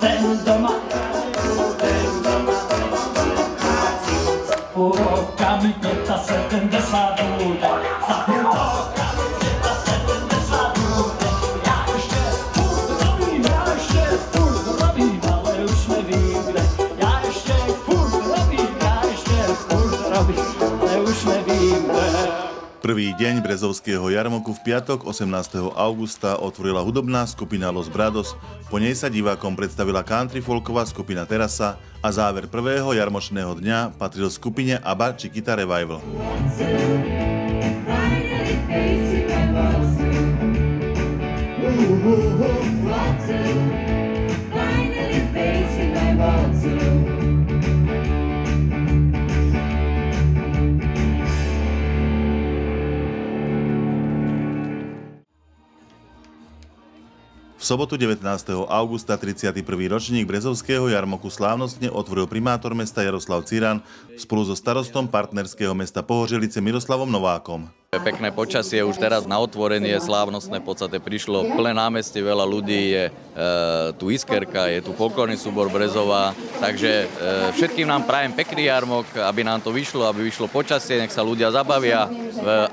ten doma. Půl roka mi 75 bude, za půl roka mi 75 bude. Já ještě furt robím, ale už nevím kde. Já ještě furt robím, ale už nevím kde. Prvý deň Brezovského jarmoku v piatok 18. augusta otvorila hudobná skupina Los Brados, po nej sa divákom predstavila country folková skupina Terasa a záver prvého jarmočného dňa patril skupine ABBA Chiquita Revival. V sobotu 19. augusta 31. ročník Brezovského jarmoku slávnostne otvoril primátor mesta Jaroslav Ciran spolu so starostom partnerského mesta Pohořelice Miroslavom Novákom. Pekné počasie už teraz na otvorenie slávnostné, v podstate prišlo plné námestie, veľa ľudí, je tu Iskerka, je tu folklórny súbor Brezová, takže všetkým nám prajem pekný jarmok, aby nám to vyšlo, aby vyšlo počasie, nech sa ľudia zabavia,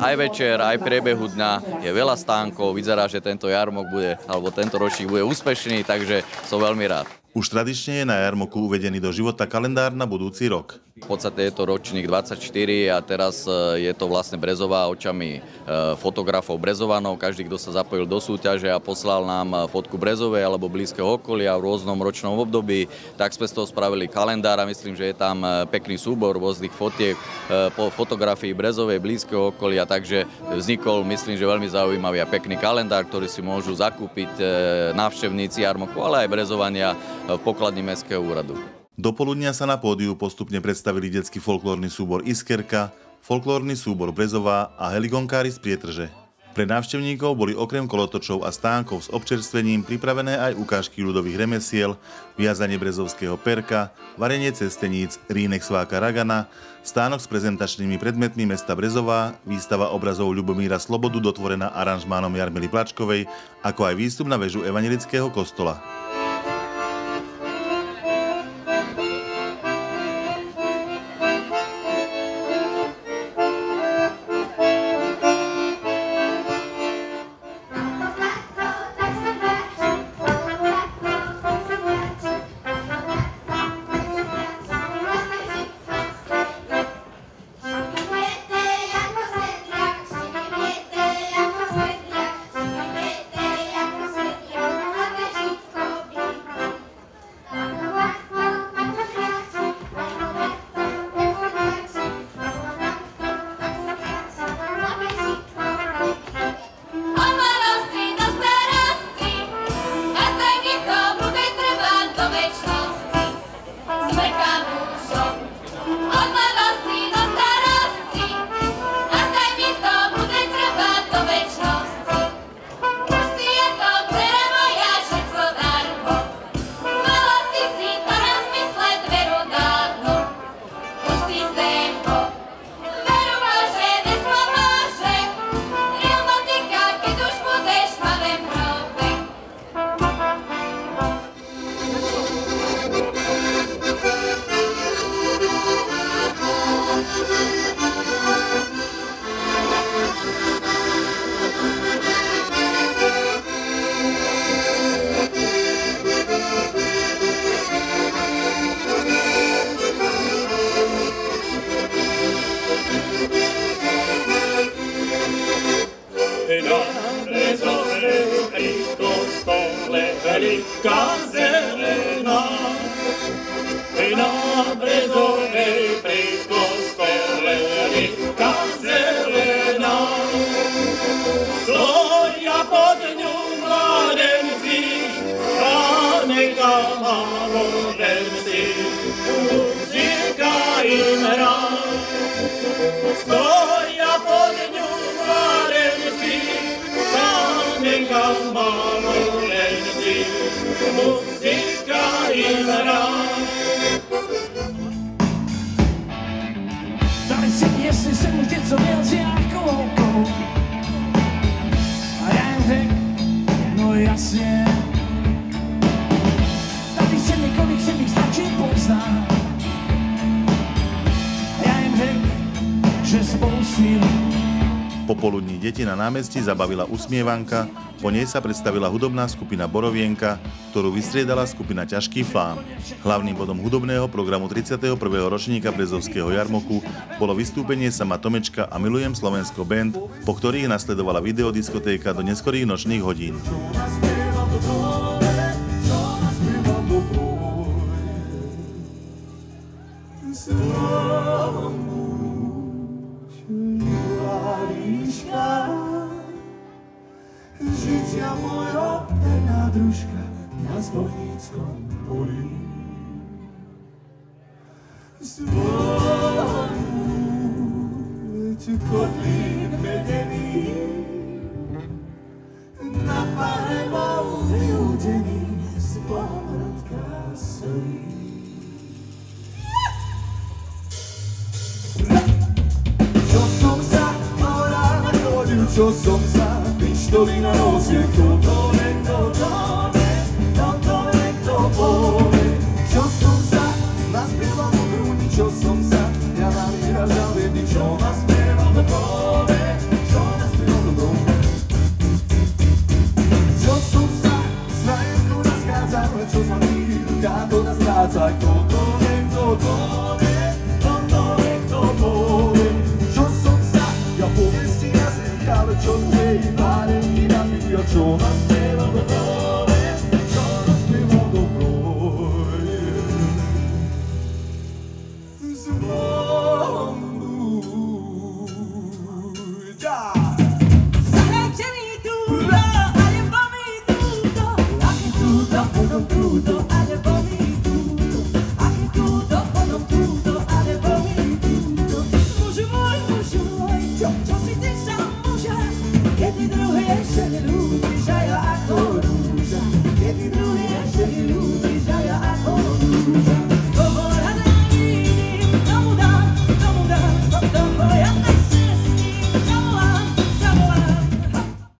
aj večer, aj priebehu dňa je veľa stánkov, vyzerá, že tento jarmok bude, alebo tento ročník bude úspešný, takže som veľmi rád. Už tradične je na jarmoku uvedený do života kalendár na budúci rok. V podstate je to ročník 24 a teraz je to vlastne Brezová očami fotografov Brezovanov. Každý, kto sa zapojil do súťaže a poslal nám fotku Brezovej alebo blízkeho okolia v rôznom ročnom období, tak sme z toho spravili kalendár a myslím, že je tam pekný súbor rôznych fotiek, fotografií Brezovej, blízkeho okolia, takže vznikol, myslím, že veľmi zaujímavý a pekný kalendár, ktorý si môžu zakúpiť návštevníci jarmoku, ale aj Brezovania v pokladni Mestského úradu. Dopoludnia sa na pódiu postupne predstavili detský folklórny súbor Iskerka, folklórny súbor Brezová a heligonkári z Prietrže. Pre návštevníkov boli okrem kolotočov a stánkov s občerstvením pripravené aj ukážky ľudových remesiel, viazanie brezovského perka, varenie cesteníc, rínek sváka Ragana, stánok s prezentačnými predmetmi mesta Brezová, výstava obrazov Ľubomíra Slobodu dotvorená aranžmánom Jarmily Plačkovej, ako aj výstup na väžu evanjelického kostola. Velika zelená, na Brezovej pri kostole, velika zelená. Stoja pod ňu mladenci, stáneka malovenci, muzika im hrá. Stoja pod ňu mladenci, stáneka malovenci, muzika im hrá. Dali si, jestli jsem už něco měl s nějakou holkou. A já jim řekl, no jasně. Dali si, Popoludní deti na námestí zabavila usmievanka, po nej sa predstavila hudobná skupina Borovienka, ktorú vystriedala skupina Ťažký flám. Hlavným bodom hudobného programu 31. ročníka Brezovského jarmoku bolo vystúpenie Sama Tomečka a Milujem Slovensko band, po ktorých nasledovala videodiskotéka do neskorých nočných hodín. Życia moja jedna družka na zbojnickom poli. Zvonúť kotlík medený, na pare bol vyúdený, spomrtka solí. Čo som sa hora nachodil, čo som sa pištoli na nosie, kto to niekto povie. Čo som sa naspieval do grúni, čo som sa ja navýražal jedni, čo naspieval do povie, čo naspieval do grúni. Čo som sa s rajenkou naschádzal, čo sa mýrka to nastráca, kto to niekto povie, čo som sa ja povesti jazyk, ale čo je i pár čo nás